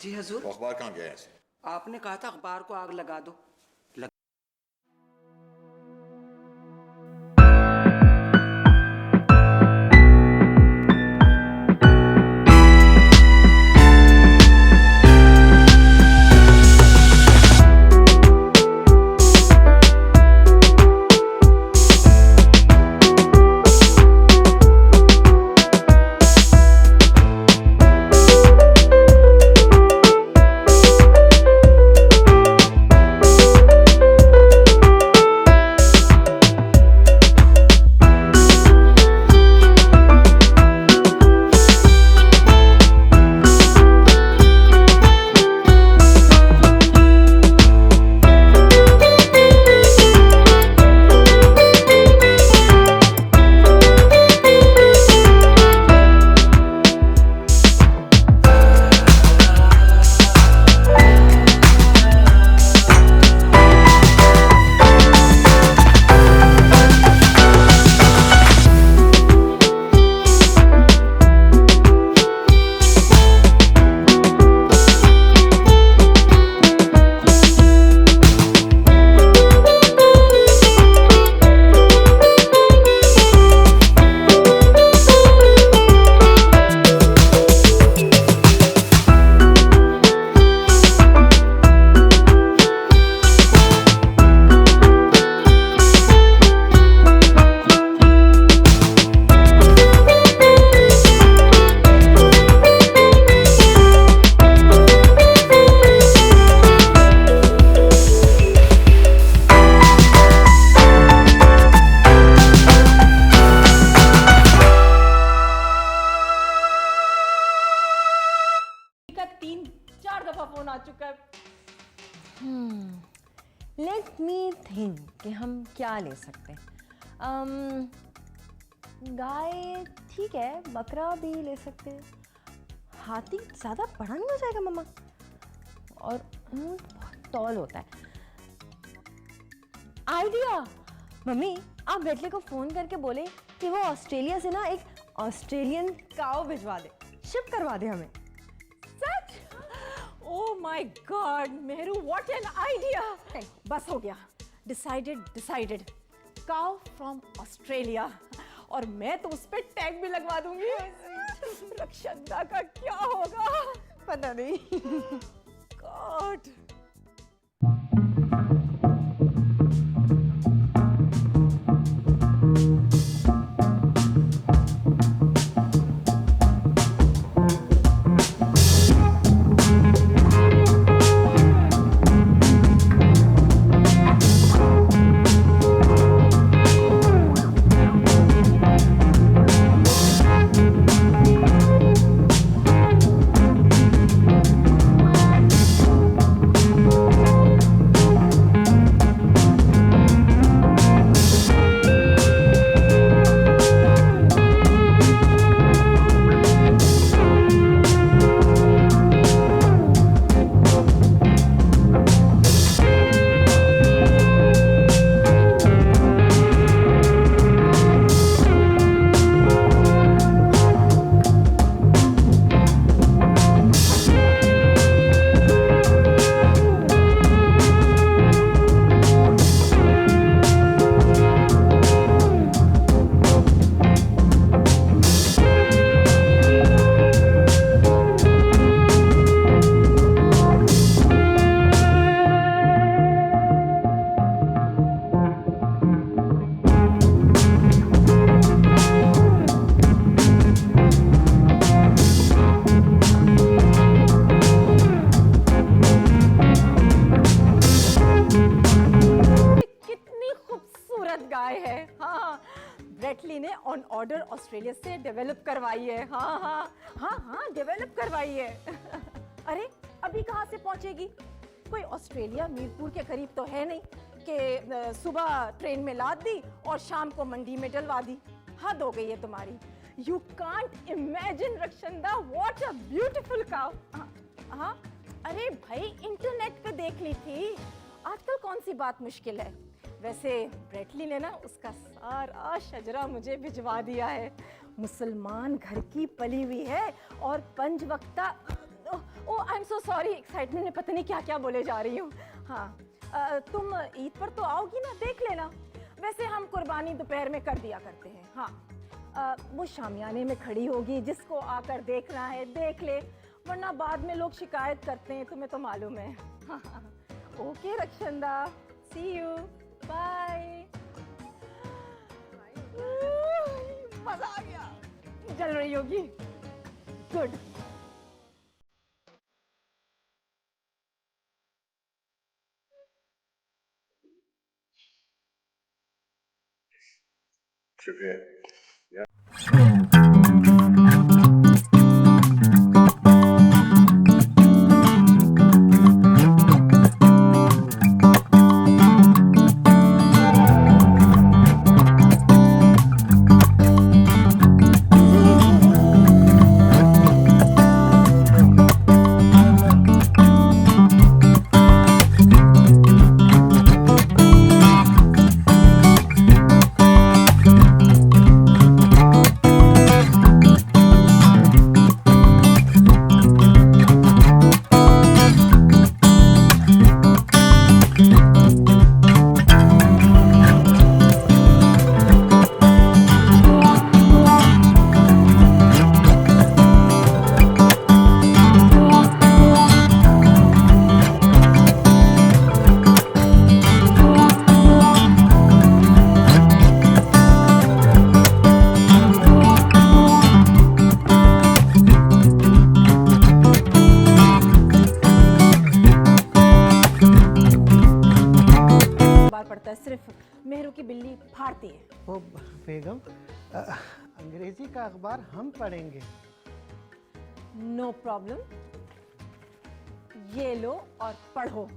जी हजूर। वो अखबार कहाँ गया है? आपने कहा था अखबार को आग लगा दो। आ चुका है। लेट मी थिंक कि हम क्या ले सकते हैं। गाय ठीक है, बकरा भी ले सकते हैं। हाथी ज़्यादा बड़ा नहीं हो जाएगा मम्मा, और ऊँट बहुत तौल होता है। आइडिया मम्मी, आप बेटले को फ़ोन करके बोले कि वो ऑस्ट्रेलिया से ना एक ऑस्ट्रेलियन काऊ भिजवा दे, शिप करवा दे हमें। सच? Oh my god Mehru, what an idea. बस हो गया, डिसाइडेड। काऊ फ्रॉम ऑस्ट्रेलिया, और मैं तो उस पे टैग भी लगवा दूंगी। रक्षंदा का क्या होगा पता नहीं। गॉड। गाय है। हाँ, ब्रेटली ने ऑन ऑर्डर ऑस्ट्रेलिया से डेवलप करवाई है। हाँ, डेवलप करवाई है। अरे अभी कहाँ से पहुंचेगी? कोई ऑस्ट्रेलिया मीरपुर के करीब तो है नहीं कि सुबह ट्रेन में लाद दी और शाम को मंडी में डलवा दी। हद हो गई है तुम्हारी। You can't imagine Rakshanda, what a beautiful cow. हाँ, अरे भाई इंटरनेट पे देख ली थी, आजकल कौन सी बात मुश्किल है। वैसे ब्रेटली ने ना उसका सारा शजरा मुझे भिजवा दिया है। मुसलमान घर की पली हुई है और 5 वक्ता oh I am so sorry, excitement में पता नहीं क्या क्या बोले जा रही हूँ। हाँ, तुम ईद पर तो आओगी ना, देख लेना। वैसे हम कुर्बानी दोपहर में कर दिया करते हैं। हाँ, वो शामियाने में खड़ी होगी, जिसको आकर देखना है देख ले, वरना बाद में लोग शिकायत करते हैं, तुम्हें तो मालूम है। Okay Rakshanda, see you, bye. मजा आ गया, जल रही होगी। गुड। शुक्रिया। पड़ता है, सिर्फ मेहरू की बिल्ली फाड़ती है। वो बेगम, अंग्रेजी का अखबार हम पढ़ेंगे। नो प्रॉब्लम, ये लो और पढ़ो।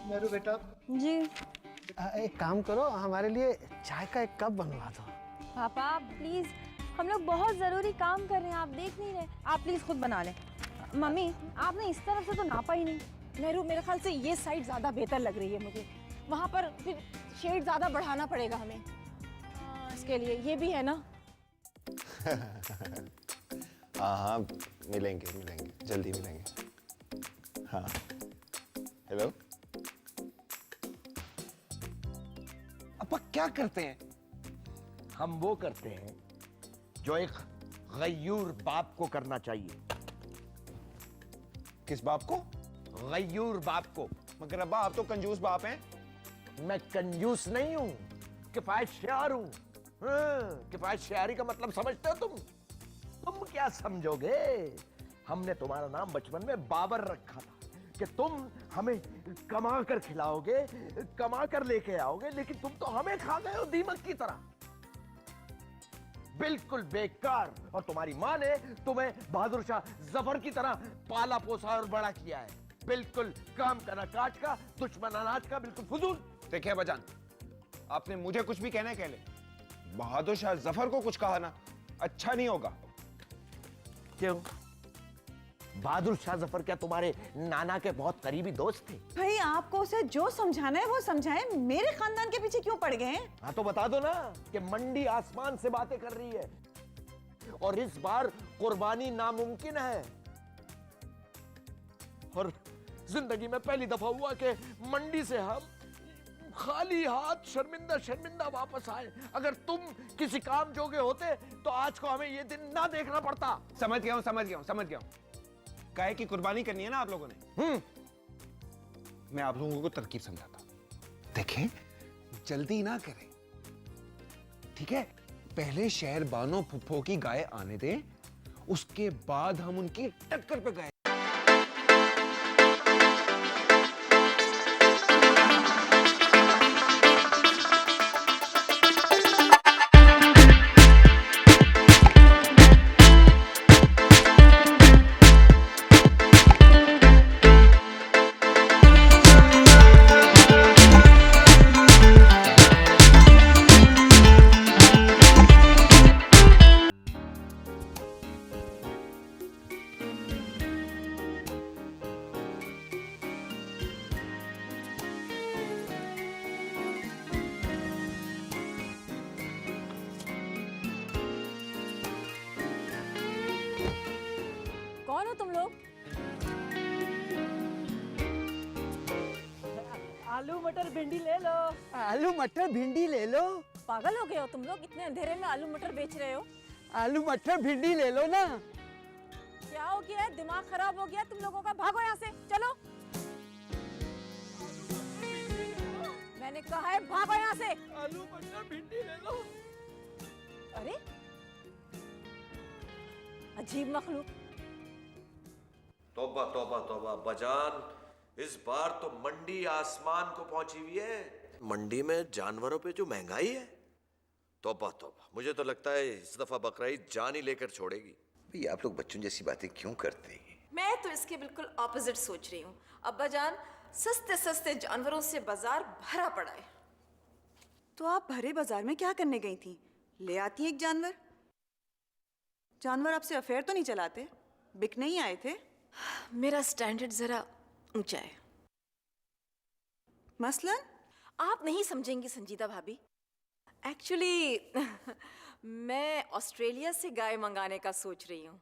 मेरू बेटा जी एक काम करो, हमारे लिए चाय का एक कप बनवा दो। पापा प्लीज, हम लोग बहुत जरूरी काम कर रहे हैं, आप देख नहीं रहे। आप प्लीज खुद बना लें। मम्मी आपने इस तरफ से तो नापा ही नहीं। मेहरू, मेरे ख्याल से ये साइड ज्यादा बेहतर लग रही है मुझे। वहां पर फिर शेड ज्यादा बढ़ाना पड़ेगा हमें। इसके लिए ये भी है ना। हाँ हाँ, मिलेंगे मिलेंगे, जल्दी मिलेंगे। हाँ, हेलो। अपा क्या करते हैं? हम वो करते हैं जो एक गयूर बाप को करना चाहिए। किस बाप को? गयूर बाप को। मगर अब्बा आप तो कंजूस बाप हैं। मैं कंजूस नहीं हूं, किफायत शेयर हूं। किफायत शेयरी का मतलब समझते हो तुम क्या समझोगे? हमने तुम्हारा नाम बचपन में बाबर रखा था कि तुम हमें कमा कर खिलाओगे, कमा कर लेके आओगे, लेकिन तुम तो हमें खा गए हो दीमक की तरह। बिल्कुल बेकार। और तुम्हारी माँ ने तुम्हें बहादुर शाह जफर की तरह पाला पोसा और बड़ा किया है। बिल्कुल काम का ना काट का, दुश्मन अनाज का, बिल्कुल फुजूल। देखिए अब्बाजान, आपने मुझे कुछ भी कहना है कह ले, बहादुर शाह जफर को कुछ कहा ना अच्छा नहीं होगा। क्यों? बहादुर शाह जफर क्या तुम्हारे नाना के बहुत करीबी दोस्त थे? भाई आपको उसे जो समझाना है वो समझाएं, मेरे खानदान के पीछे क्यों पड़ गए हैं? हाँ तो बता दो ना कि मंडी आसमान से बातें कर रही है और इस बार कुर्बानी नामुमकिन है। और जिंदगी में पहली दफा हुआ कि मंडी से हम खाली हाथ शर्मिंदा शर्मिंदा वापस आए। अगर तुम किसी काम जोगे होते तो आज को हमें ये दिन ना देखना पड़ता। समझ गया हूं। काहे की कुर्बानी करनी है ना आप लोगों ने। मैं आप लोगों को तरकीब समझाता हूं। देखें, जल्दी ना करें, ठीक है? पहले शहर बानो फुफ्फो की गाय आने दें, उसके बाद हम उनकी टक्कर पे गए। कौन हो तुम लोग? आलू मटर भिंडी ले लो। आलू मटर भिंडी ले लो। पागल हो गए हो तुम लोग? इतने अंधेरे में आलू मटर बेच रहे हो? आलू मटर भिंडी ले लो ना। क्या हो गया है? दिमाग खराब हो गया तुम लोगों का? भागो यहाँ से, चलो। मैंने कहा है भागो यहाँ से। आलू मटर भिंडी ले लो। अरे अजीब मखलूक। तौबा तौबा तौबा बजान, इस बार तो मंडी आसमान को पहुंची हुई है। मंडी में जानवरों पे जो महंगाई है, तौबा तौबा। मुझे तो लगता है इस दफा बकरीद जान ही लेकर छोड़ेगी। भाई आप लोग बच्चों जैसी बातें क्यों करते हैं? मैं तो इसके बिल्कुल ऑपोजिट सोच रही हूँ। अब्बा जान, सस्ते सस्ते जानवरों से बाजार भरा पड़ा है। तो आप भरे बाजार में क्या करने गई थी? ले आती एक जानवर। जानवर आपसे अफेयर तो नहीं चलाते? बिकने ही आए थे? मेरा स्टैंडर्ड जरा ऊंचा है। मसलन? आप नहीं समझेंगी संजीदा भाभी। एक्चुअली मैं ऑस्ट्रेलिया से गाय मंगाने का सोच रही हूँ।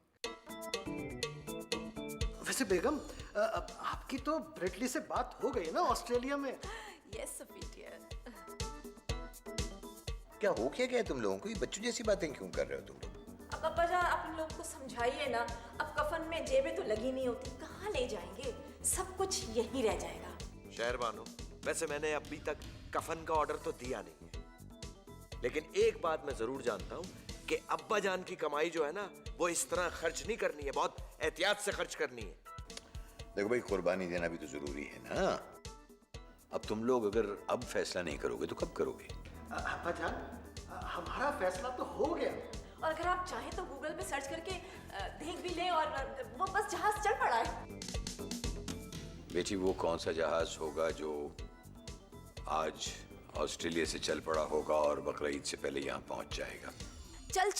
वैसे बेगम, आपकी तो ब्रेटली से बात हो गई ना ऑस्ट्रेलिया में? Yes Safi dear. क्या हो क्या गया तुम लोगों को? ये बच्चों जैसी बातें क्यों कर रहे हो तुम लोग? अब अब्बा जान, आप इन लोगों को समझाइए ना। अब कफन में जेबें तो लगी नहीं होती, कहाँ ले जाएंगे? सब कुछ यहीं रह जाएगा। शहरबानो, वैसे मैंने अभी तक कफन का ऑर्डर तो दिया नहीं है, लेकिन एक बात मैं जरूर जानता हूँ कि अब्बा जान की कमाई जो है ना, वो इस तरह खर्च नहीं करनी है, बहुत एहतियात से खर्च करनी है। देखो भाई, कुर्बानी देना भी तो जरूरी है ना। अब तुम लोग अगर अब फैसला नहीं करोगे तो कब करोगे? अब्बा जान, हमारा फैसला तो हो गया। और अगर आप चाहें तो गूगल पे सर्च करके देख भी लें, और वो बस जहाज चल पड़ा है। बेटी, वो कौन सा जहाज होगा जो आज ऑस्ट्रेलिया से चल पड़ा होगा और बकरीद से पहले यहाँ पहुंच जाएगा? चल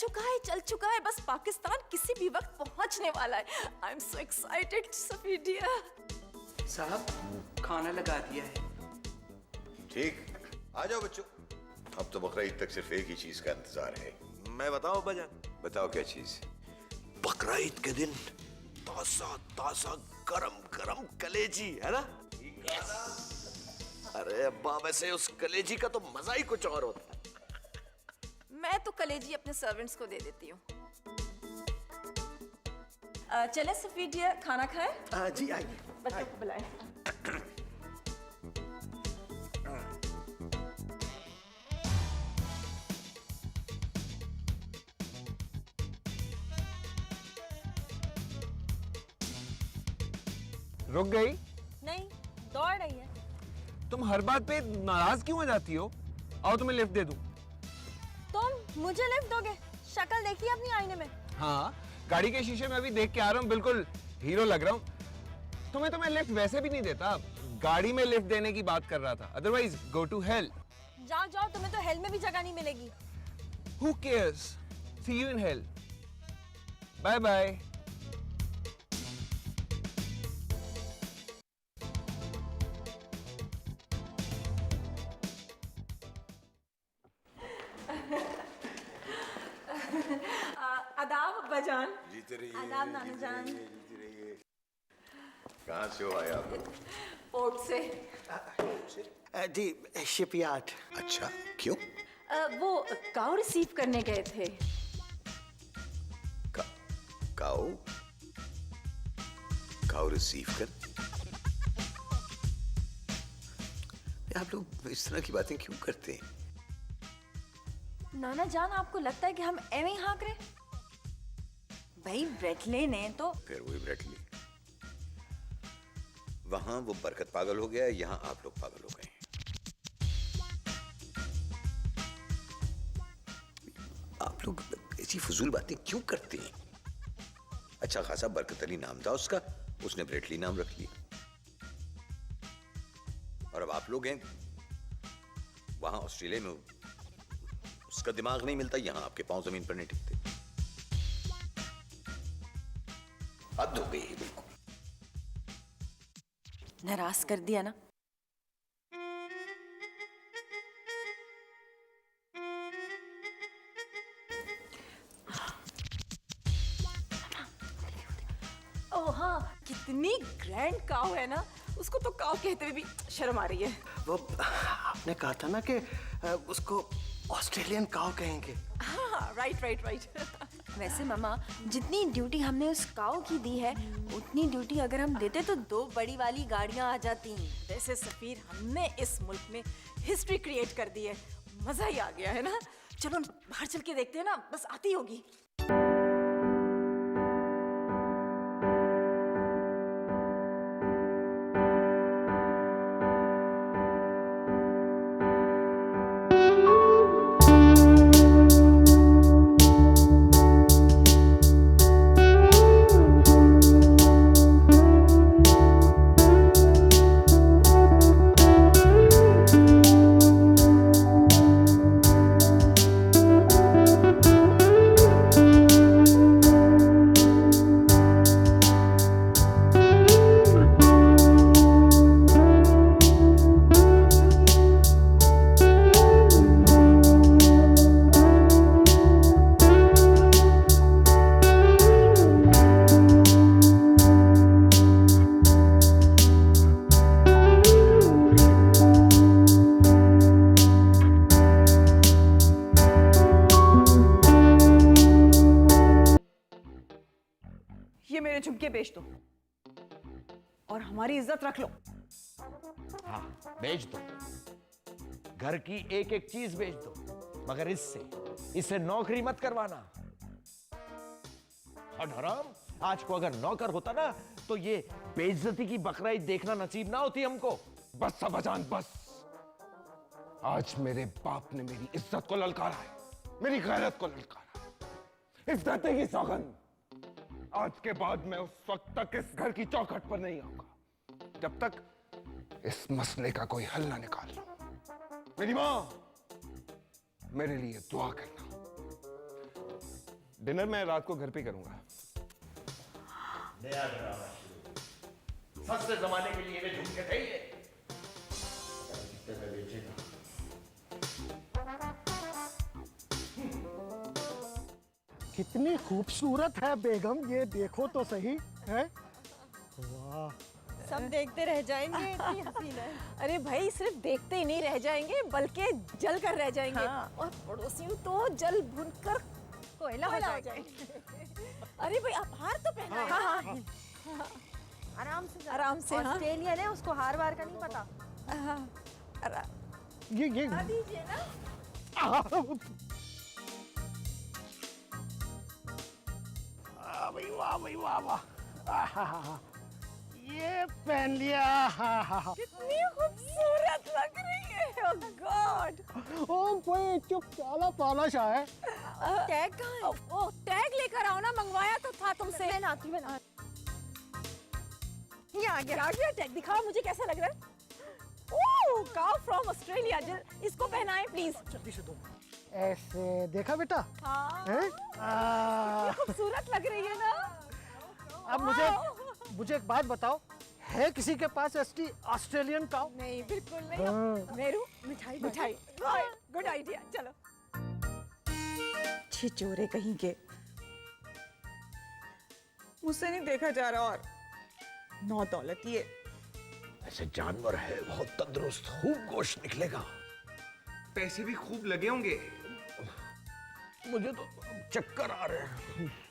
चुका है। बस पाकिस्तान किसी भी वक्त पहुंचने वाला है। I am so excited Safi dear. साहब खाना लगा दिया है। ठीक, आ जाओ बच्चों। अब तो बकरीद तक सिर्फ एक ही चीज का इंतजार है। मैं बताऊं अब्बा जान? बताओ क्या चीज? बकरीद के दिन ताजा ताजा गरम गरम कलेजी, है ना? अरे अब्बा, वैसे उस कलेजी का तो मजा ही कुछ और होता है। मैं तो कलेजी अपने सर्वेंट्स को दे देती हूँ। चले सफी डियर, खाना खाए? जी आइए। बच्चों को बुलाएं। रुक गई? नहीं, दौड़ रही है। तुम हर बात पे नाराज क्यों हो जाती हो? आओ तुम्हें लिफ्ट दे दूं। तुम मुझे लिफ्ट दोगे? शक्ल देखी अपनी आईने में? हाँ, गाड़ी के शीशे में अभी देख के आ रहा हूँ, बिल्कुल हीरो लग रहा हूँ। तुम्हें तो मैं लिफ्ट वैसे भी नहीं देता, गाड़ी में लिफ्ट देने की बात कर रहा था। Otherwise go to hell. जाओ जाओ, तुम्हें तो हेल में भी जगह नहीं मिलेगी। Who cares? See you in hell. Bye bye. आदाब अब्बा जान। जीते रहिए। आदाब नाना जान। जीते रहिए। कहाँ से हो आए आप लोग? पोर्ट से। जी शिपयार्ड। अच्छा, क्यों? वो काऊ रिसीव करने गए थे। काऊ? काऊ रिसीव कर? आप लोग इस तरह की बातें क्यों करते हैं? नाना जान, आपको लगता है कि हम एवं ही हाँक रहे? भाई ब्रेटले ने तो। फिर वही ब्रेटली। वहां वो बरकत पागल हो गया, यहाँ आप लोग पागल हो गए। आप लोग ऐसी फजूल बातें क्यों करते हैं? अच्छा खासा बरकत अली नाम था उसका, उसने ब्रेटली नाम रख लिया। और अब आप लोग हैं वहां ऑस्ट्रेलिया में, उसका दिमाग नहीं मिलता, यहां आपके पांव जमीन पर नहीं टिकते। हद हो गई है बिल्कुल। नाराज कर दिया ना? ओह हाँ, कितनी ग्रैंड काऊ है ना, उसको तो काऊ कहते हुए भी शर्म आ रही है। वो आपने कहा था ना कि उसको ऑस्ट्रेलियन काऊ कहेंगे। हाँ, राइट राइट राइट। वैसे मामा, जितनी ड्यूटी हमने उस काऊ की दी है, उतनी ड्यूटी अगर हम देते तो 2 बड़ी वाली गाड़ियां आ जाती। वैसे सफीर, हमने इस मुल्क में हिस्ट्री क्रिएट कर दी है, मजा ही आ गया है ना। चलो बाहर चल के देखते हैं ना, बस आती होगी। ये मेरे झुमके बेच दो और हमारी इज्जत रख लो। हाँ, बेच दो। घर की एक एक चीज बेच दो, मगर इससे नौकरी मत करवाना। हराम, आज को अगर नौकर होता ना तो ये बेइज्जती की बकराईद देखना नसीब ना होती हमको। बस अब्बाजान बस। आज मेरे बाप ने मेरी इज्जत को ललकारा है, मेरी गैरत को ललकारा है। इस धरती की सौगंध, आज के बाद मैं उस वक्त तक इस घर की चौखट पर नहीं आऊंगा जब तक इस मसले का कोई हल ना निकाल लूं। मेरी मां, मेरे लिए दुआ करना। डिनर मैं रात को घर पे करूंगा। नया ड्रामा शुरू। सस्ते जमाने के लिए झुमके थे ये। कितने बेचेगा? कितनी खूबसूरत है बेगम, ये देखो तो सही है। वाह, सब देखते रह जाएंगे, इतनी हसीन है। अरे भाई, सिर्फ देखते ही नहीं रह जाएंगे बल्कि जल कर रह जाएंगे। हाँ। और पड़ोसियों तो जल भुनकर कोयला हो कोयला हो जाएगा। जाएंगे। अरे भाई आप हार तो पहनाए। हाँ, आराम से आराम से, हाँ। ऑस्ट्रेलियन है, उसको हार बार का नहीं पता। ये दीजिए ना। भाई वाह भाई वाह वाह। आहा, ये पहन लिया। कितनी खूबसूरत लग रही है। ओह गॉड। ओ भाई चुप काला पाला सा है। टैग कहाँ है? ओ टैग लेकर आओ ना, मंगवाया तो था तुमसे। मैं आती हूँ। ये आ गया टैग। दिखाओ मुझे कैसा लग रहा है। ओह काउ फ्रॉम ऑस्ट्रेलिया। इसको पहनाएं प्लीज। जल्दी से दो। ऐसे देखा बेटा? हाँ। हैं? खूबसूरत लग रही है ना। अब मुझे एक बात बताओ, है किसी के पास एसटी ऑस्ट्रेलियन काऊ? नहीं बिल्कुल नहीं। मेरू मिठाई गुड आइडिया। चलो। छिचोरे कहीं के, मुझसे नहीं देखा जा रहा। और नौ दौलत ये ऐसे जानवर है, बहुत तंदुरुस्त, खूब गोश्त निकलेगा। पैसे भी खूब लगे होंगे। मुझे तो चक्कर आ रहे हैं।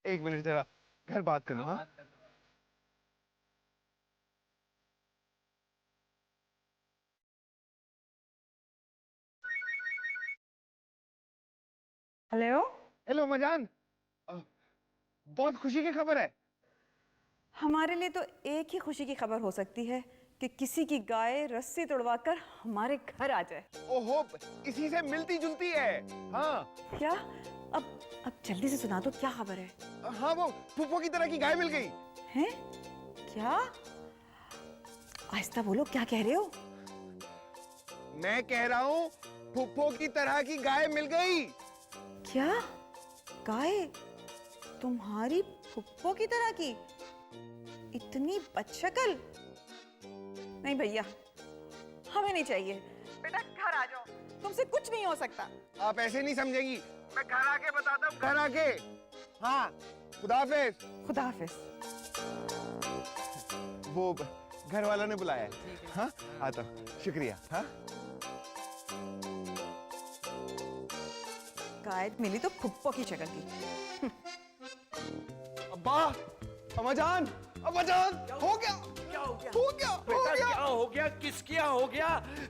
एक मिनट जरा घर बात करना। हाँ हेलो। हेलो मजान, बहुत खुशी की खबर है। हमारे लिए तो एक ही खुशी की खबर हो सकती है कि किसी की गाय रस्सी तोड़वाकर हमारे घर आ जाए। ओहो, इसी से मिलती जुलती है। हाँ क्या? अब जल्दी से सुना दो, क्या खबर है? हाँ, वो फूफो की तरह की गाय मिल गई। हैं? क्या? आहिस्ता बोलो, क्या कह रहे हो? मैं कह रहा हूँ फूफो की तरह की गाय मिल गई। क्या? गाय तुम्हारी फुप्पो की तरह की? इतनी बदशक्ल? नहीं भैया, हमें नहीं चाहिए। बेटा घर आ जाओ, तुमसे कुछ नहीं हो सकता। आप ऐसे नहीं समझेगी, मैं घर आके बताता हूँ, घर आके। हाँ, खुदा हाफिज। खुदा हाफिज। घर वालों ने बुलाया है। हाँ आता हूँ, शुक्रिया। हाँ गाय मिली तो फुप्पो की शक्ल की। अब्बा, अम्माजान, अब्बाजान, हो गया, क्या हो गया? हो गया, बेटा क्या हो गया? किसके यहाँ हो गया?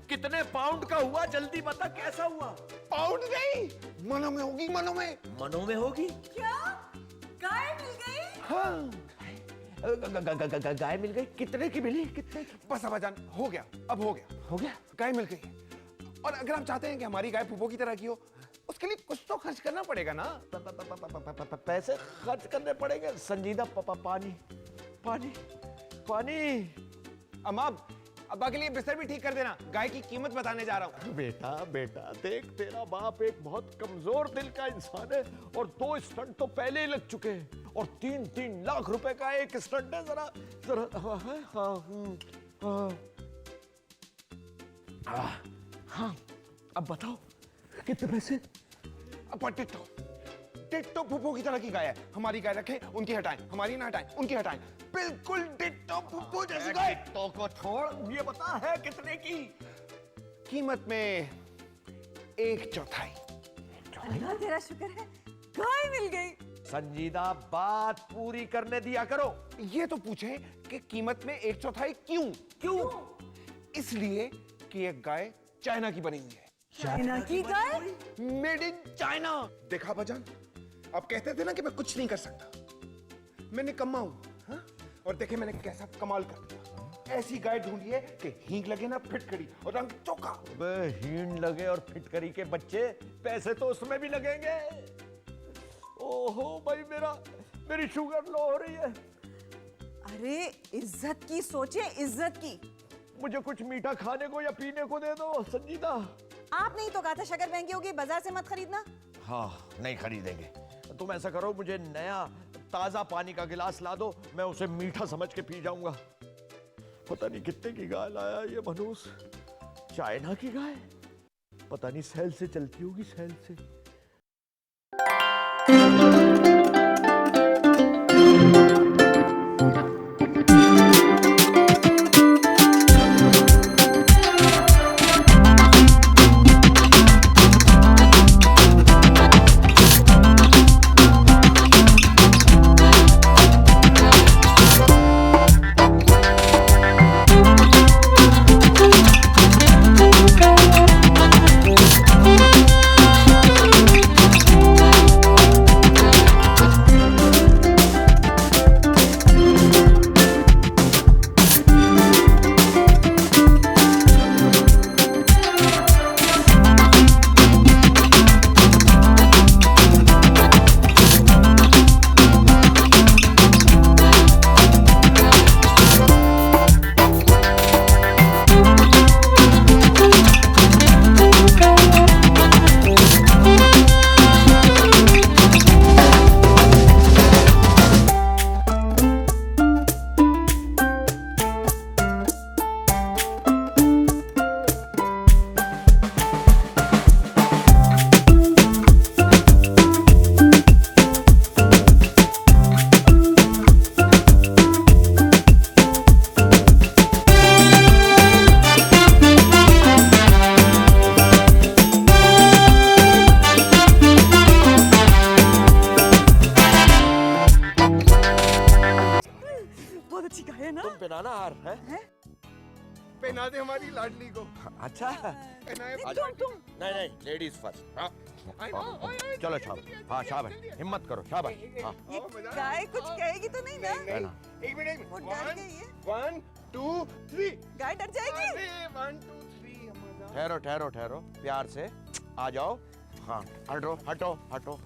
कितने पाउंड का हुआ? जल्दी बता, कैसा हुआ? पाउंड नहीं, मनो में होगी, मनो में। मनो में होगी? क्या गाय मिल गई? हाँ गाय मिल गई? कितने की मिली? कितने की? बस अब्बाजान, हो गया, अब हो गया, हो गया? गाय मिल गई। और अगर आप चाहते हैं कि हमारी गाय फूफो की तरह की हो, उसके लिए कुछ तो खर्च करना पड़ेगा ना। पैसे खर्च करने पड़ेंगे संजीदा। पानी पानी पानी। अब्बा के लिए बिस्तर भी ठीक कर देना, गाय की कीमत बताने जा रहा हूँ। बेटा बेटा देख, तेरा बाप एक बहुत कमजोर दिल का इंसान है और 2 स्टंट तो पहले ही लग चुके हैं और 3-3 लाख रुपए का एक स्टंट है। जरा जरा हाँ अब बताओ कितने पैसे? अब्बा टिट्टो, टिट्टो फूफो की तरह की गाय है। हमारी गाय रखें, उनकी हटाएं, हमारी ना हटाएं, उनकी हटाएं। बिल्कुल टिट्टो फूफो जैसी गाय। टिट्टो को छोड़, ये बता है कितने की? कीमत में 1/4। अल्लाह तेरा शुक्र है, गाय मिल गई। संजीदा बात पूरी करने दिया करो। ये तो पूछे कि कीमत में 1/4 क्यों? क्यों? इसलिए कि ये गाय चाइना की बनी हुई है। चाइना की गाय? Made in China. देखा बजान, आप कहते थे ना कि मैं कुछ नहीं कर सकता, मैं निकम्मा हूं। हाँ? और देखे मैंने कैसा कमाल कर दिया। ऐसी गाय ढूंढी है कि हींग लगे ना फिटकड़ी और रंग चोखा। हीन लगे और फिटकरी के बच्चे, पैसे तो उसमें भी लगेंगे। ओहो भाई, मेरी शुगर लो हो रही है। अरे इज्जत की सोचे, इज्जत की। मुझे कुछ मीठा खाने को या पीने को दे दो संजीदा। आप नहीं तो कहा था शक्कर महंगी होगी, बाजार से मत खरीदना। हाँ नहीं खरीदेंगे। तुम ऐसा करो, मुझे नया ताजा पानी का गिलास ला दो, मैं उसे मीठा समझ के पी जाऊंगा। पता नहीं कितने की गाय लाया ये मनूस। चाइना की गाय, पता नहीं सेल से चलती होगी, सेल से। पहनाना हार है? पहना दे हमारी लाडली को। अच्छा पहनाए तुम नहीं नहीं, लेडीज फर्स्ट। हाँ चलो शाबाश, हाँ शाबाश, हिम्मत करो, शाबाश। हाँ ये गाय कुछ कहेगी तो नहीं ना? पहना। एक मिनट, वो डर गई है। 1 2 3। गाय डर जाएगी। 1 2 3। ठहरो ठहरो ठहरो, प्यार से आ जाओ। हाँ हटो हटो हटो।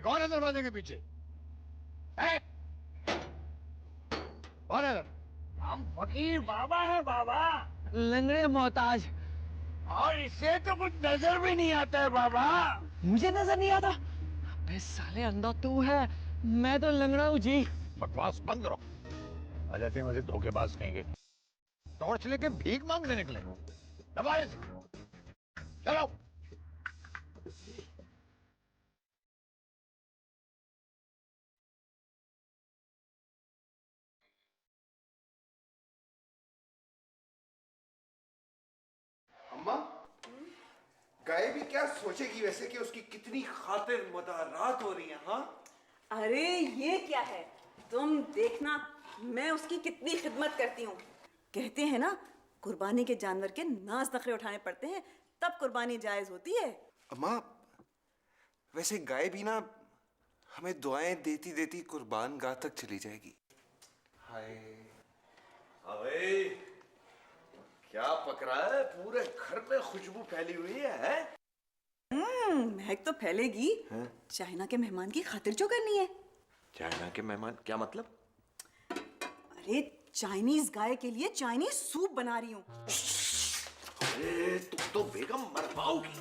कौन है दरवाजे के पीछे? कौन है? हम फकीर बाबा है बाबा। लंगड़े मोहताज। और इसे तो कुछ नजर भी नहीं आता है बाबा। मुझे नजर नहीं आता? अबे साले, अंधा तू है, मैं तो लंगड़ा हूँ जी। बकवास बंद करो। आ जाते हैं मुझे धोखेबाज कहेंगे। टॉर्च लेके भीख मांगने निकले? दबाए चलो। अम्मा, गाय भी क्या सोचेगी वैसे कि उसकी कितनी खातिर मदारात हो रही है? हाँ, अरे ये क्या है, तुम देखना मैं उसकी कितनी खिदमत करती हूँ। कहते हैं ना, कुर्बानी के जानवर के नाज नखरे उठाने पड़ते हैं, तब कुर्बानी जायज होती है। अम्मा, वैसे गाय भी ना हमें दुआएं देती देती कुर्बान गाह तक चली जाएगी। हाय, अबे क्या पक रहा है? पूरे घर में खुशबू फैली हुई है? महक तो फैलेगी। चाइना के मेहमान की खातिर जो करनी है। चाइना के मेहमान क्या मतलब? अरे चाइनीज गाय के लिए चाइनीज सूप बना रही हूँ। अरे तुम तो बेगम मर पाओगी।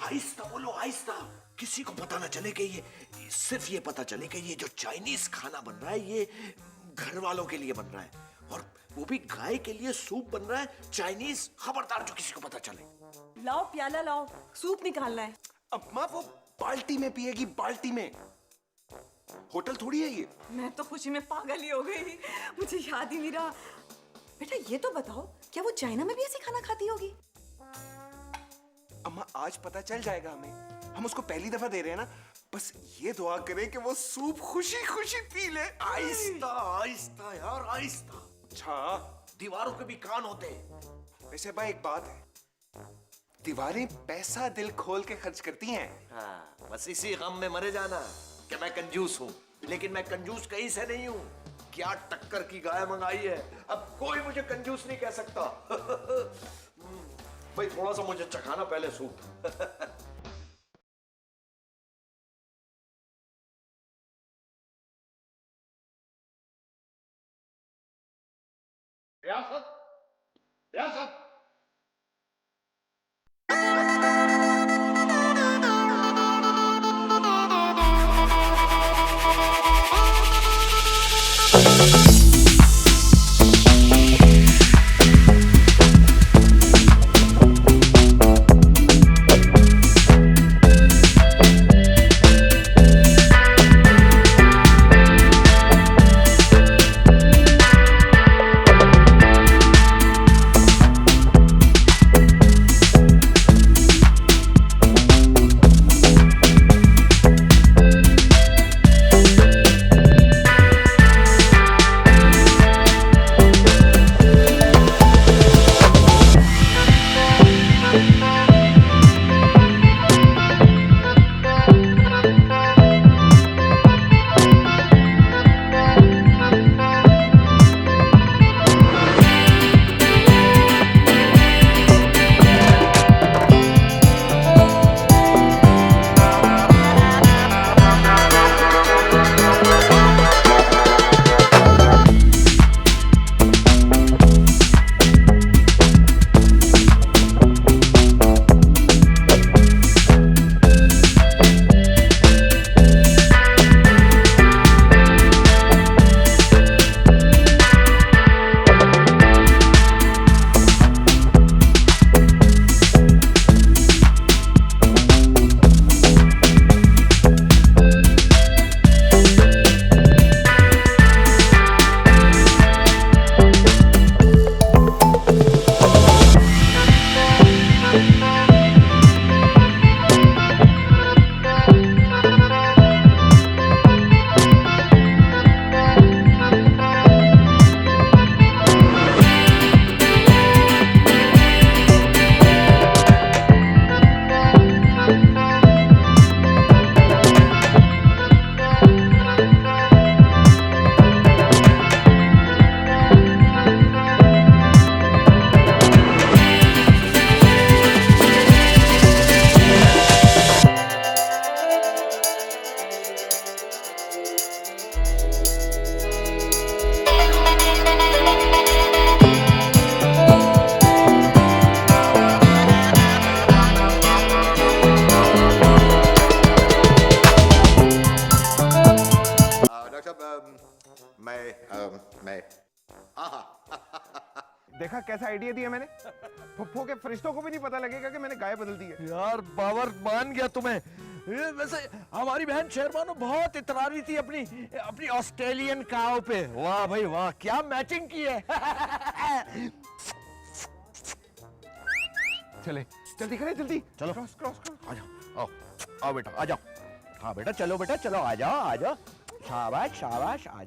आहिस्ता बोलो, आहिस्ता। किसी को पता ना चले कि ये सिर्फ ये पता चले कि ये जो चाइनीज खाना बन रहा है ये घर वालों के लिए बन रहा है, और वो भी गाय के लिए सूप बन रहा है चाइनीज। खबरदार जो किसी को पता चले। लाओ प्याला लाओ, सूप निकालना है। अम्मा वो बाल्टी में पिएगी, बाल्टी में। होटल थोड़ी है ये। मैं तो खुशी में पागल ही हो गई, मुझे याद ही नहीं रहा। बेटा ये तो बताओ, क्या वो चाइना में भी ऐसे खाना खाती होगी? अम्मा आज पता चल जाएगा हमें। हम उसको पहली दफा दे रहे हैं ना, बस ये दुआ करें कि वो सूप खुशी खुशी पी ले। आहिस्ता आहिस्ता यार, आहिस्ता। अच्छा, दीवारों के भी कान होते हैं। वैसे भाई एक बात है, दीवारें पैसा दिल खोल के खर्च करती हैं। हाँ, बस इसी गम में मरे जाना कि मैं कंजूस हूँ, लेकिन मैं कंजूस कहीं से नहीं हूँ। क्या टक्कर की गाय मंगाई है, अब कोई मुझे कंजूस नहीं कह सकता। भाई थोड़ा सा मुझे चखाना पहले सूप। रियासत, रियासत। आइडिया दिया मैंने? फुफ्फो के फरिश्तों को भी नहीं पता लगेगा कि मैंने गाय बदल दी है। यार बावर मान गया तुम्हें। वैसे हमारी बहन शेरबानो बहुत इतरा रही थी अपनी अपनी ऑस्ट्रेलियन काव पे। वाह भाई वाह, क्या मैचिंग की है। चले जल्दी करें, जल्दी चलो क्रॉस क्रॉस क्रॉस। आ जाओ, आओ आओ बेटा आ जाओ। हाँ बेटा चलो, बेटा चलो, आ जाओ आ जाओ। शाबाश शाबाश, आ जाओ।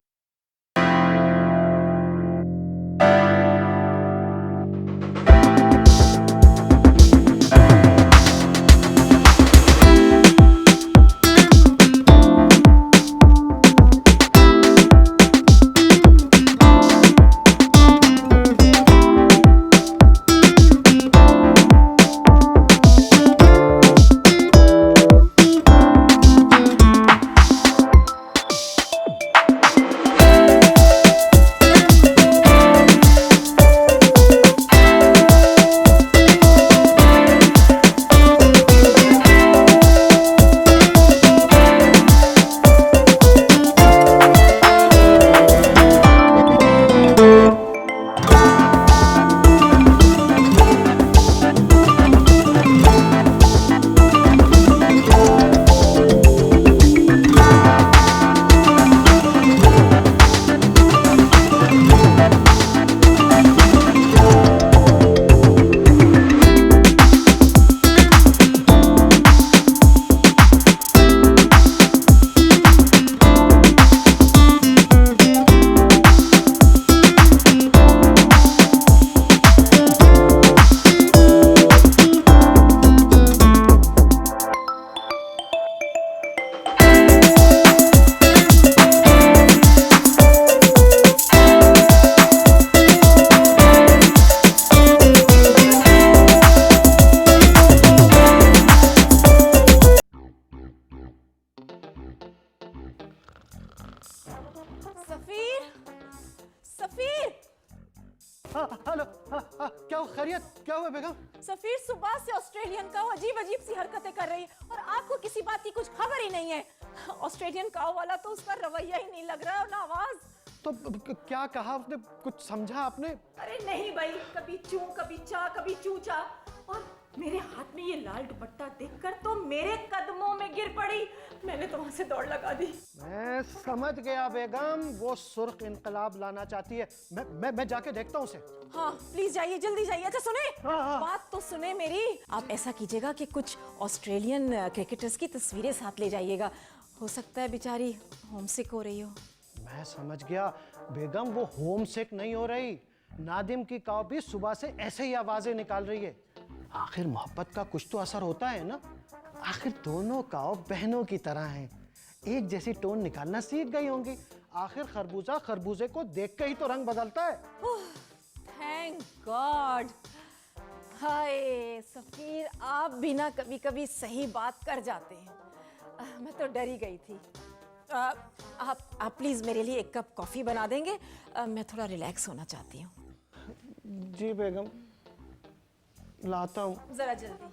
हेलो, क्या हुआ, खैरियत? क्या हुआ बेगम? सफीर सुबह से ऑस्ट्रेलियन काऊ अजीब अजीब सी हरकतें कर रही है और आपको किसी बात की कुछ खबर ही नहीं है। ऑस्ट्रेलियन काऊ वाला तो उसका रवैया ही नहीं लग रहा है, ना आवाज। तो क्या कहा उसने, कुछ समझा आपने? अरे नहीं भाई, कभी चू कभी चा कभी चूचा, और मेरे हाथ में ये लाल दुपट्टा देखकर तो मेरे कदमों में गिर पड़ी। मैंने तो वहां से दौड़ लगा दी। मैं समझ गया बेगम, वो सुर्ख इनकलाब लाना चाहती है। मैं जाके देखता हूँ उसे। हाँ प्लीज जाइए, जल्दी जाइए। अच्छा सुने, हाँ। बात तो सुने मेरी। आप ऐसा कीजिएगा कि कुछ ऑस्ट्रेलियन क्रिकेटर्स की तस्वीरें साथ ले जाइएगा। हो सकता है बेचारी होमसिक हो रही हो। मैं समझ गया बेगम, वो होम सिक नहीं हो रही। नादिम की काव भी सुबह से ऐसे ही आवाजें निकाल रही है। आखिर मोहब्बत का कुछ तो असर होता है ना। आखिर दोनों काव बहनों की तरह हैं, एक जैसी टोन निकालना सीख गई होंगी। आखिर खरबूजा खरबूजे को देख के ही तो रंग बदलता है। Thank God. हाय सफीर, आप भी ना कभी कभी सही बात कर जाते हैं। मैं तो डर ही गई थी। आप प्लीज मेरे लिए एक कप कॉफी बना देंगे? मैं थोड़ा रिलैक्स होना चाहती हूँ। जी बेगम, लाता हूँ। जरा जल्दी।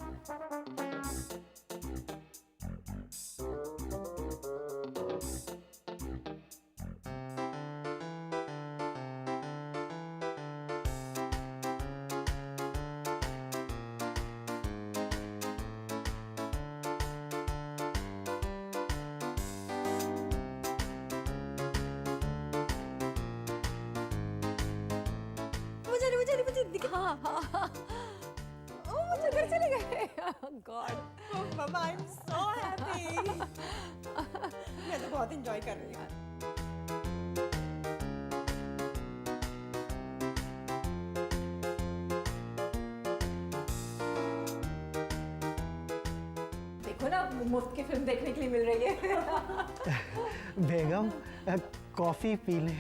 मुझे दिखा। मुझे घर चले गए। God mama, I am so happy. मैं तो बहुत एंजॉय कर रही हूँ। देखो ना, मुफ्त की फिल्म देखने के लिए मिल रही है। बेगम, कॉफी पी ले।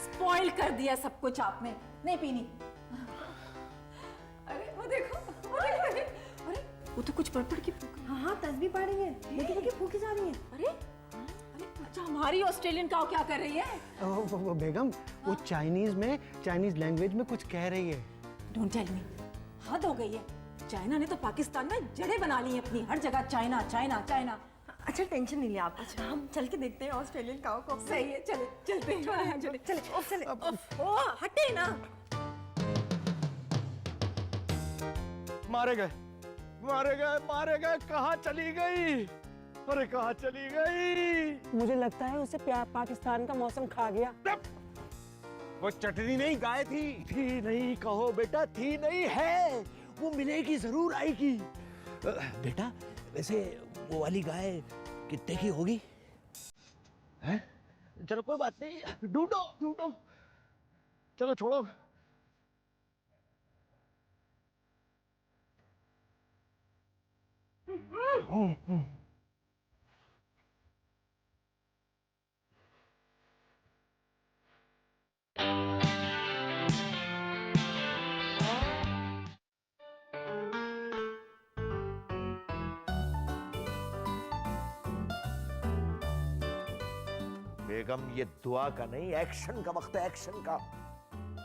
स्पॉइल कर दिया सब कुछ आपने, नहीं पीनी। अरे वो देखो, अरे वो तो कुछ पढ़ के हाँ तस्बीह पढ़ रही है, लेकिन फूकी जा रही है। अरे अरे अच्छा, हमारी ऑस्ट्रेलियन काऊ क्या कर रही है? वो बेगम, वो चाइनीज लैंग्वेज में कुछ कह रही है। डोंट टेल मी, हद हो गई है। चाइना ने तो पाकिस्तान में जड़ें बना ली हैं अपनी, हर जगह चाइना चाइना चाइना। अच्छा टेंशन नहीं लिया आप। अच्छा हम चल के देखते हैं ऑस्ट्रेलियन काऊ को। सही है, चले चलते हैं। चले चले ओ हटे ना। मारे गए, मारे गए, मारे गए। कहाँ चली गई? अरे कहाँ चली गई? मुझे लगता है उसे पाकिस्तान का मौसम खा गया। वो चटनी नहीं, गाय थी। थी नहीं कहो बेटा, थी नहीं है। वो मिलेगी, जरूर आएगी। बेटा वैसे वो वाली गाय कितने की होगी? हैं? चलो कोई बात नहीं, ढूंढो ढूंढो। चलो छोड़ो। बेगम ये दुआ का नहीं, एक्शन का वक्त है, एक्शन का।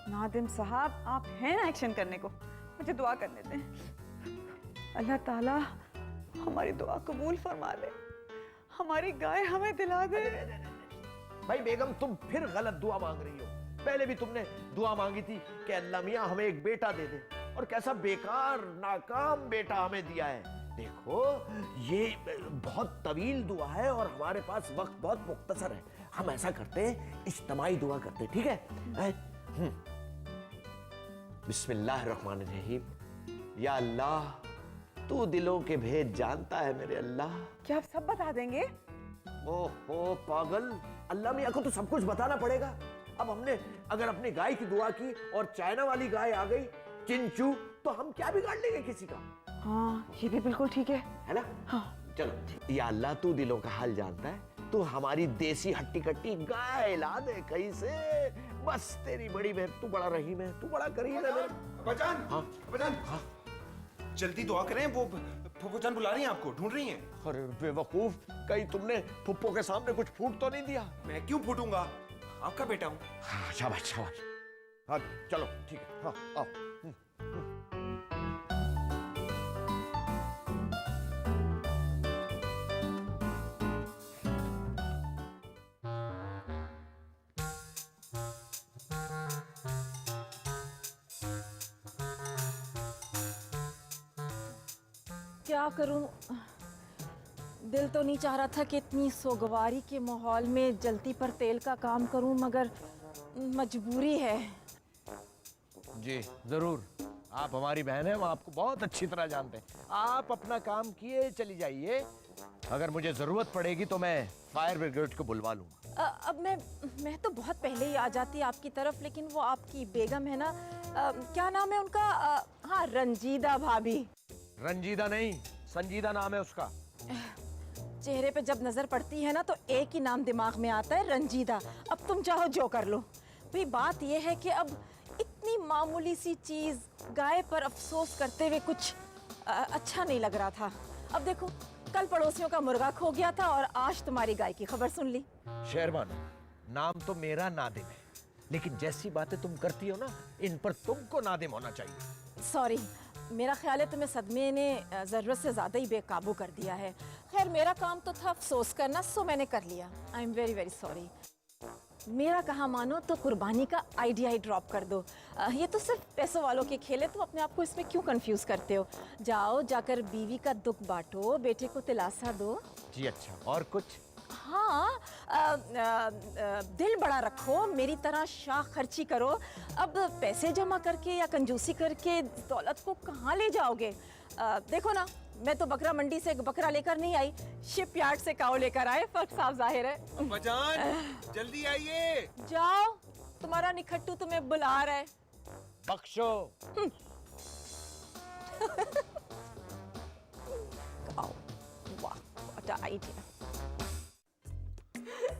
नादिम साहब, आप हैं एक्शन करने को, मुझे दुआ करने दें। अल्लाह ताला हमारी दुआ कबूल फरमा ले, हमारी गाय हमें दिला दे। भाई बेगम तुम फिर गलत दुआ मांग रही हो। पहले भी तुमने दुआ मांगी थी कि अल्लाह मियां हमें एक बेटा दे दे, और कैसा बेकार नाकाम बेटा हमें दिया है। देखो ये बहुत तवील दुआ है और हमारे पास वक्त बहुत मुख्तसर है। हम ऐसा करते हैं, इज्तिमाई दुआ करते हैं, ठीक है? बिस्मिल्लाहिर्रहमानिर्रहीम। या अल्लाह तू दिलों के भेद जानता है मेरे अल्लाह। क्या आप सब बता देंगे? ओहो पागल, अल्लाह मियां को तो सब कुछ बताना पड़ेगा। अब हमने अगर अपनी गाय की दुआ की और चाइना वाली गाय आ गई चिंचू, तो हम क्या बिगाड़ लेंगे किसी का? हाँ ये भी बिल्कुल ठीक है ना? हाँ चलो। या अल्लाह तू दिलों का हाल जानता है, तू हमारी देसी हट्टी कट्टी गाय ला दे कहीं से। बस तेरी बड़ी बहन, तू बड़ा रहीम है, तू बड़ा करीम है मेरा। अब्बाजान, हाँ अब्बाजान, हाँ जल्दी दुआ करें, वो फूफूजान बुला रही हैं आपको, ढूंढ रही हैं। अरे बेवकूफ, कहीं तुमने फुप्पो के सामने कुछ फूट तो नहीं दिया? मैं क्यों फूटूंगा, आपका बेटा हूँ। हाँ शाबाश शाबाश। हाँ चलो ठीक है, हाँ आओ। क्या करूं, दिल तो नहीं चाह रहा था कि इतनी सोगवारी के माहौल में जल्दी पर तेल का काम करूं, मगर मजबूरी है। जी जरूर, आप हमारी बहन हैं, हम आपको बहुत अच्छी तरह जानते हैं। आप अपना काम किए चली जाइए, अगर मुझे जरूरत पड़ेगी तो मैं फायर ब्रिगेड को बुलवा लूंगा। अब मैं तो बहुत पहले ही आ जाती आपकी तरफ, लेकिन वो आपकी बेगम है ना, क्या नाम है उनका? हाँ रंजीदा भाभी। रंजीदा नहीं, संजीदा नाम है उसका। चेहरे पे जब नजर पड़ती है ना तो एक ही नाम दिमाग में आता है, रंजीदा। अब तुम चाहो जो कर लो। भाई बात यह है कि अब इतनी मामूली सी चीज गाय पर अफसोस करते हुए कुछ अच्छा नहीं लग रहा था। अब देखो, कल पड़ोसियों का मुर्गा खो गया था और आज तुम्हारी गाय की खबर सुन ली। शेरबानो, नाम तो मेरा नादिम है, लेकिन जैसी बातें तुम करती हो ना, इन पर तुमको नादिम होना चाहिए। सॉरी, मेरा ख्याल है तुम्हें सदमे ने ज़रूरत से ज़्यादा ही बेकाबू कर दिया है। खैर मेरा काम तो था अफसोस करना, सो मैंने कर लिया। I am very very sorry. मेरा कहा मानो तो कुर्बानी का आइडिया ही ड्रॉप कर दो। ये तो सिर्फ पैसों वालों के खेल है, तुम अपने आप को इसमें क्यों कंफ्यूज करते हो? जाओ जाकर बीवी का दुख बांटो, बेटे को दिलासा दो। जी अच्छा, और कुछ? हाँ, दिल बड़ा रखो, मेरी तरह शाख खर्ची करो। अब पैसे जमा करके या कंजूसी करके दौलत को कहाँ ले जाओगे? देखो ना, मैं तो बकरा मंडी से एक बकरा लेकर नहीं आई, शिप यार्ड से काऊ लेकर आए। फर्क साफ जाहिर है। अब्बाजान जल्दी आइए। जाओ, तुम्हारा निखट्टू तुम्हें बुला रहा है। बख्शो। वाह, व्हाट अ आइडिया।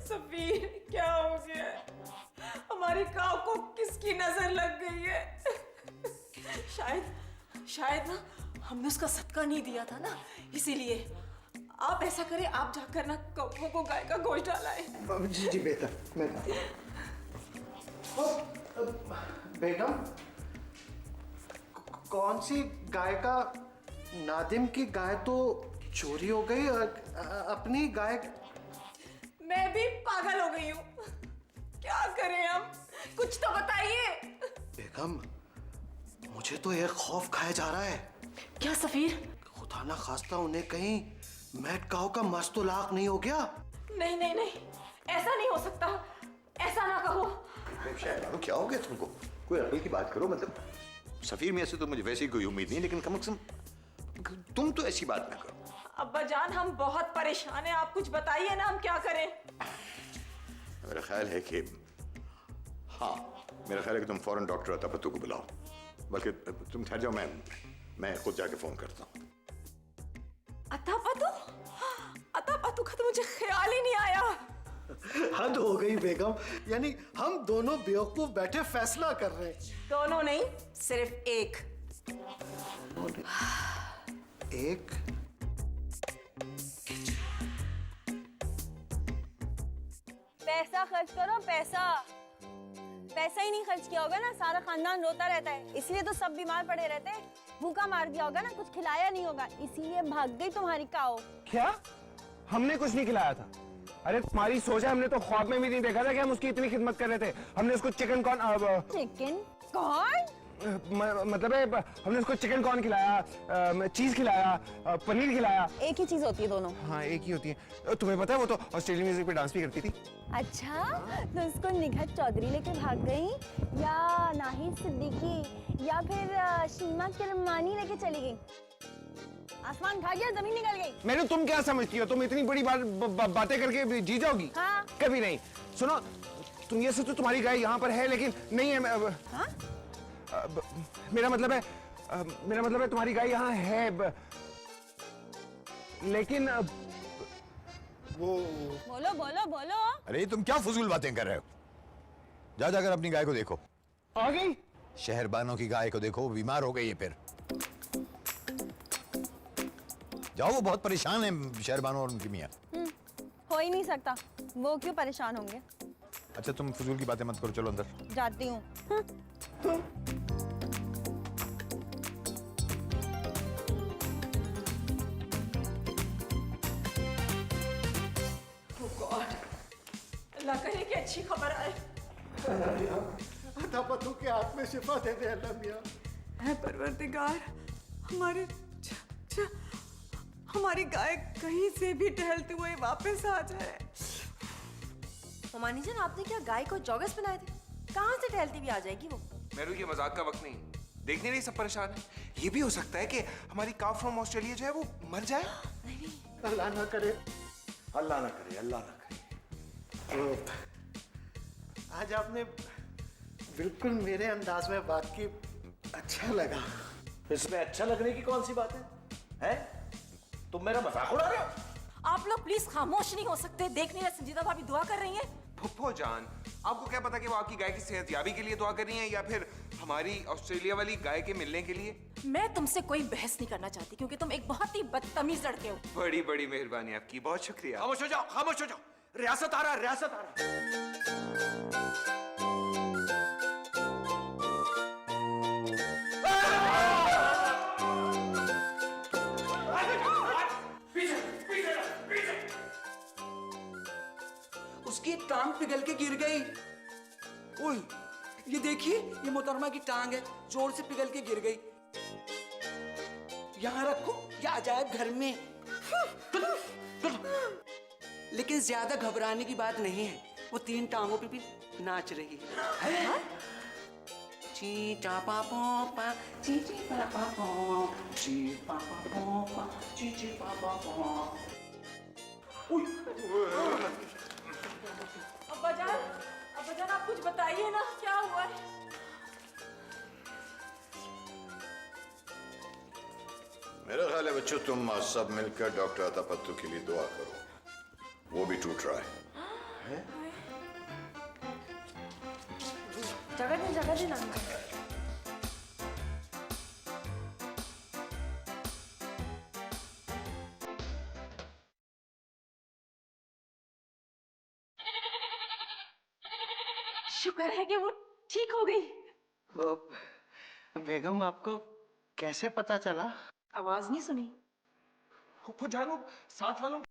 सफीर, क्या हो गया? हमारी काव को किसकी नजर लग गई है? शायद ना हमने उसका सदका नहीं दिया था ना, इसीलिए। आप ऐसा करें, आप जाकर ना कौवों को गाय का गोश्त डालाएं। जी जी बेहतर। बेगम, कौन सी गाय का? नादिम की गाय तो चोरी हो गई, अपनी गाय। मैं भी पागल हो गई हूँ, क्या करें हम? कुछ तो बताइए। बेगम, मुझे तो एक खौफ खाया जा रहा है। क्या सफीर? खुदा ना खास्ता उन्हें कहीं मैट काओ का मस्तुलाक नहीं हो गया। नहीं नहीं नहीं, ऐसा नहीं हो सकता, ऐसा ना कहो। शहरबानो क्या हो गया तुमको? कोई अकल की बात करो। मतलब सफीर मियां से तो मुझे वैसे ही कोई उम्मीद नहीं, लेकिन कम से कम तुम तो ऐसी बात ना करो। अब्बा जान हम बहुत परेशान हैं, आप कुछ बताइए ना हम क्या करें। मेरा ख्याल है कि हाँ, मेरा ख्याल है कि तुम फौरन डॉक्टर अतापत्तू को बुलाओ। बल्कि तुम ठहर जाओ, मैं खुद जाके फोन करता हूँ। अतापत्तू? अतापत्तू का तो मुझे ख्याल ही नहीं आया। हद हो गई बेगम, यानी हम दोनों बेवकूफ बैठे फैसला कर रहे हैं। दोनों नहीं, सिर्फ एक। एक? पैसा खर्च करो, पैसा। पैसा ही नहीं खर्च किया होगा ना, सारा खानदान रोता रहता है, इसलिए तो सब बीमार पड़े रहते हैं। भूखा मार दिया होगा ना, कुछ खिलाया नहीं होगा, इसीलिए भाग गई तुम्हारी काओ। क्या? हमने कुछ नहीं खिलाया था। अरे तुम्हारी सोच है, हमने तो ख्वाब में भी नहीं देखा था कि हम उसकी इतनी खिदमत कर रहे थे। हमने उसको चिकन कॉर्न मतलब है, हमने उसको चिकन कॉर्न खिलाया, चीज खिलाया, पनीर खिलाया। एक ही चीज होती है दोनों। हाँ एक ही होती है। तुम्हें पता है वो तो ऑस्ट्रेलियन म्यूजिक पे डांस भी करती थी। अच्छा, तो उसको निघत चौधरी लेके भाग गई, या नाहिद सिद्दीकी, या फिर शीमा किरमानी लेके चली गई? आसमान खा गया, जमीन निकल गई। मैंने तुम क्या समझती हो? तुम इतनी बड़ी बातें करके जी जाओगी? हाँ। कभी नहीं। सुनो, तुम ये सोचो तुम्हारी गाय यहाँ पर है, लेकिन नहीं है। हाँ? मेरा मतलब है तुम्हारी गाय यहाँ है, लेकिन वो। बोलो बोलो बोलो। अरे तुम क्या फजूल बातें कर रहे हो? जाकर अपनी गाय को देखो। आ गई? शहरबानों की गाय को देखो, वो बीमार हो गई है। फिर जाओ, वो बहुत परेशान है शहरबानो और उनकी मियाँ। हो ही नहीं सकता, वो क्यों परेशान होंगे? अच्छा तुम फजूल की बातें मत करो, चलो अंदर। जाती हूँ। अल्लाह करे कि अच्छी खबर आए। अतापत्तू के हाथ में शिफा दे दे अल्लाह मियां। है परवरदिगार, हमारी गाय कहीं से भी टहलते हुए वापस आ जाए। ममानी जान, आपने क्या गाय को जॉगर्स बनाए थे? कहाँ से टहलती भी आ जाएगी वो? मेरू, ये मजाक का वक्त नहीं। देखने नहीं सब परेशान है। ये भी हो सकता है कि हमारी काउ फ्रॉम ऑस्ट्रेलिया जो है वो मर जाए। नहीं। अल्लाह ना करे, अल्लाह ना करे, अल्लाह ना करे। आज आपने बिल्कुल मेरे अंदाज में बात की, अच्छा लगा। इसमें अच्छा लगने की कौन सी बात है? हैं? तुम मेरा मजाक उड़ा रहे हो? आप लोग प्लीज खामोश नहीं हो सकते? देख नहीं रहे संजीदा भाभी दुआ कर रही हैं? फुफ्फो जान, आपको क्या पता कि वो आपकी गाय की सेहतयाबी के लिए दुआ कर रही हैं या फिर हमारी ऑस्ट्रेलिया वाली गाय के मिलने के लिए? मैं तुमसे कोई बहस नहीं करना चाहती, क्योंकि तुम एक बहुत ही बदतमीज लड़के हो। बड़ी बड़ी मेहरबानी आपकी, बहुत शुक्रिया। खामोश हो जाओ, खामोश हो जाओ। रियासत आ रहा है, रियासत आ रहा है। उसकी टांग पिघल के गिर गई। ओए, ये देखिए, ये मोहतरमा की टांग है, जोर से पिघल के गिर गई। यहाँ रखो, ये अजायब घर में। लेकिन ज्यादा घबराने की बात नहीं है, वो 3 टांगों पे भी नाच रही है। ची चापा पोपा, ची ची पापा पो, ची पापा पोपा, ची ची पापा पो। अब्बा जान आप कुछ बताइए ना, क्या हुआ है? मेरा ख्याल है बच्चों, तुम सब मिलकर डॉक्टर अतापत्तू के लिए दुआ करो। वो भी टूट रहा है। जगह दे ना। शुक्र है कि वो ठीक हो गई। बेगम, आपको कैसे पता चला? आवाज नहीं सुनी? फुफ्फो जान, साथ वालों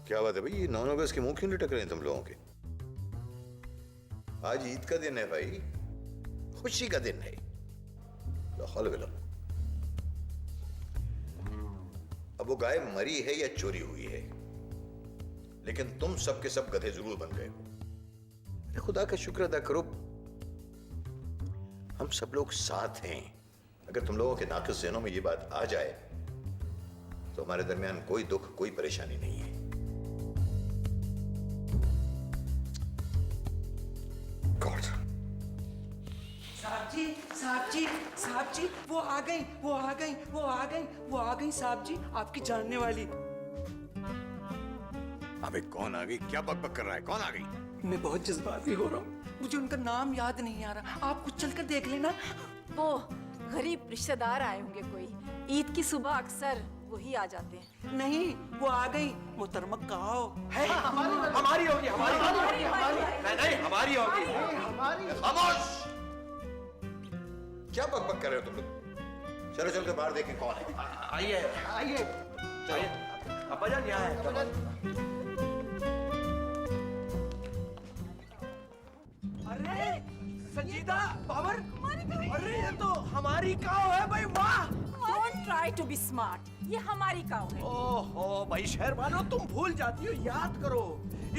क्या बात है भाई, ये 9 अगस्त के मुंह क्यों लटक रहे हैं तुम लोगों के? आज ईद का दिन है भाई, खुशी का दिन है। ला हौल वला। अब वो गाय मरी है या चोरी हुई है, लेकिन तुम सब के सब गधे जरूर बन गए हो। अरे खुदा का शुक्र अदा करो, हम सब लोग साथ हैं। अगर तुम लोगों के नाक़िस ज़हनों में ये बात आ जाए तो हमारे दरमियान कोई दुख, कोई परेशानी नहीं है। गॉड। साहब जी, साहब जी, साहब जी, वो आ गई, वो आ गई, वो आ गई, वो आ गई साहब जी, आपकी जानने वाली। अबे कौन आ गई? क्या बकबक कर रहा है? कौन आ गई? मैं बहुत जज्बाती हो रहा हूँ, मुझे उनका नाम याद नहीं आ रहा, आप कुछ चलकर देख लेना। वो गरीब रिश्तेदार आए होंगे कोई, ईद की सुबह अक्सर वही आ जाते हैं। नहीं, वो आ गई, मोहतरमा काओ है। हमारी होगी, हमारी नहीं, हमारी होगी। खामोश! क्या बकबक कर रहे हो तुम लोग? चलो चल के बाहर देखें कौन है। आइए आइए चलिए, अब्बा जान यहाँ है। अरे संजीदा, बाबर, अरे ये तो हमारी काव है भाई, वाह। Don't try to be smart, ये हमारी काऊ है। ओहो भाई शहरबानो, तुम भूल जाती हो, याद करो।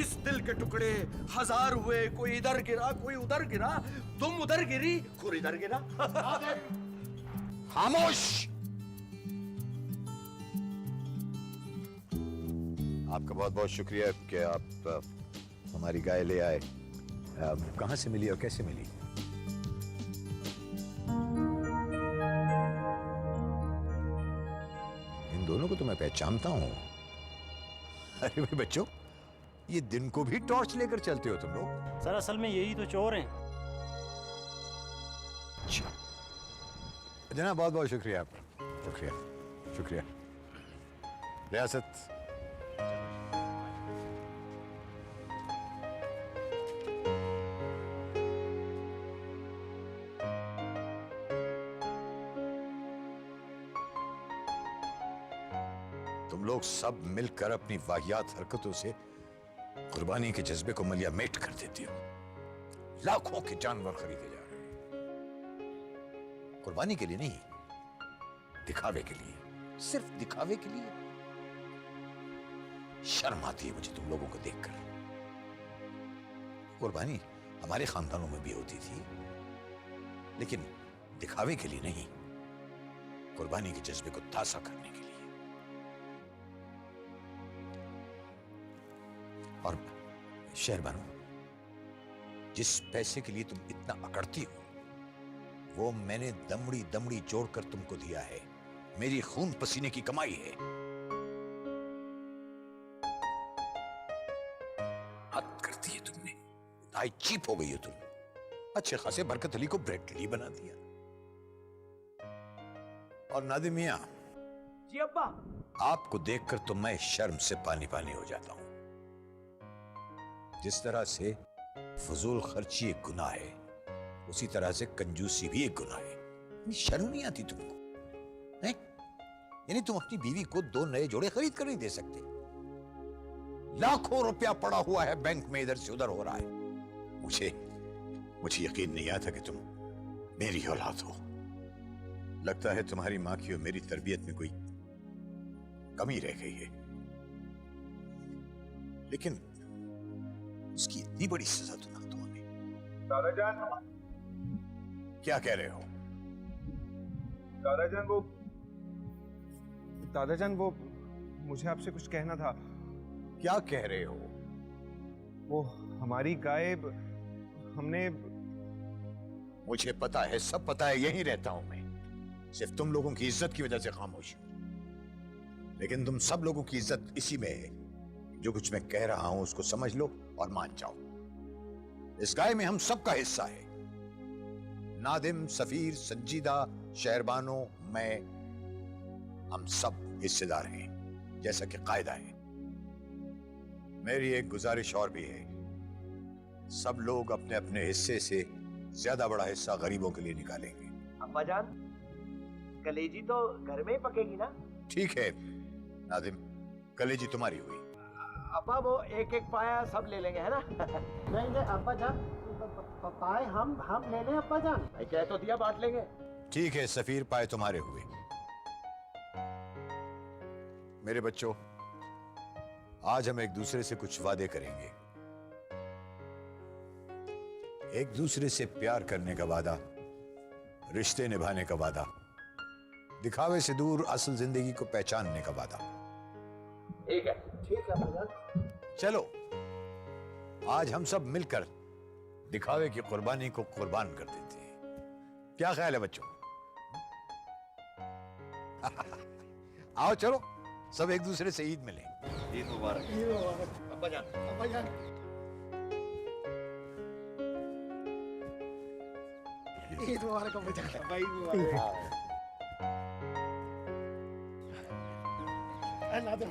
इस दिल के टुकड़े हजार हुए, कोई इधर गिरा, कोई उधर गिरा, तुम उधर गिरी, खुद इधर गिरा। खामोश! आपका बहुत बहुत शुक्रिया कि आप हमारी गाय ले आए। कहाँ से मिली और कैसे मिली? इन दोनों को तो मैं पहचानता हूँ। अरे भाई बच्चों, ये दिन को भी टॉर्च लेकर चलते हो तुम लोग? सर असल में यही तो चोर हैं। अच्छा जनाब, बहुत बहुत शुक्रिया आपका, शुक्रिया शुक्रिया। रियासत तुम लोग सब मिलकर अपनी वाहियात हरकतों से कुर्बानी के जज्बे को मलियामेट कर देते हो। लाखों के जानवर खरीदे जा रहे हैं, कुर्बानी के लिए नहीं, दिखावे के लिए, सिर्फ दिखावे के लिए। शर्म आती है मुझे तुम लोगों को देखकर। कुर्बानी हमारे खानदानों में भी होती थी, लेकिन दिखावे के लिए नहीं, कुर्बानी के जज्बे को ताज़ा करने के लिए। और शहरबानो, जिस पैसे के लिए तुम इतना अकड़ती हो, वो मैंने दमड़ी दमड़ी जोड़कर तुमको दिया है, मेरी खून पसीने की कमाई है। हद करती है तुमने, इतना चीप हो गई हो तुम। अच्छे खासे बरकत अली को ब्रेटली बना दिया। और नादिम मियां, जी अब्बा। आपको देखकर तो मैं शर्म से पानी पानी हो जाता हूं। जिस तरह से फजूल खर्ची एक गुनाह है, उसी तरह से कंजूसी भी एक गुनाह है। शर्म नहीं आती तुमको? हैं? यानी तुम अपनी बीवी को 2 नए जोड़े खरीद कर नहीं दे सकते? लाखों रुपया पड़ा हुआ है बैंक में, इधर से उधर हो रहा है। मुझे यकीन नहीं आता कि तुम मेरी औलाद हो। लगता है तुम्हारी मां की और मेरी तरबियत में कोई कमी रह गई है। लेकिन उसकी इतनी बड़ी सजा तो ना दो हमें। दादाजान, क्या कह रहे हो? दादाजान वो मुझे आपसे कुछ कहना था। क्या कह रहे हो? वो हमारी गाय, हमने। मुझे पता है, सब पता है, यहीं रहता हूं मैं। सिर्फ तुम लोगों की इज्जत की वजह से खामोश हूं। लेकिन तुम सब लोगों की इज्जत इसी में है। जो कुछ मैं कह रहा हूं उसको समझ लो और मान जाओ। इस गाय में हम सबका हिस्सा है। नादिम, सफीर, संजीदा, शहरबानो, मैं, हम सब हिस्सेदार हैं, जैसा कि कायदा है। मेरी एक गुजारिश और भी है, सब लोग अपने अपने हिस्से से ज्यादा बड़ा हिस्सा गरीबों के लिए निकालेंगे। अब्बा जान, कलेजी तो घर में ही पकेगी ना? ठीक है नादिम, कलेजी तुम्हारी हुई। अब्बा वो एक एक पाया सब ले लेंगे, है ना? नहीं नहीं अब्बा जान, पाए हम ले लें अब्बा जान। भाई कह तो दिया, बांट लेंगे। ठीक है सफीर, पाए तुम्हारे हुए। मेरे बच्चों, आज हम एक दूसरे से कुछ वादे करेंगे। एक दूसरे से प्यार करने का वादा, रिश्ते निभाने का वादा, दिखावे से दूर असल जिंदगी को पहचानने का वादा। ठीक है। ठीक है भैया। चलो आज हम सब मिलकर दिखावे की कुर्बानी को कुर्बान कर देते हैं। क्या ख्याल है बच्चों? आओ चलो सब एक दूसरे से ईद मिलें। ईद मुबारक। अब्बा जान। अब्बा जान। ईद मुबारक अब्बा जान। भाई मुबारक। नादिम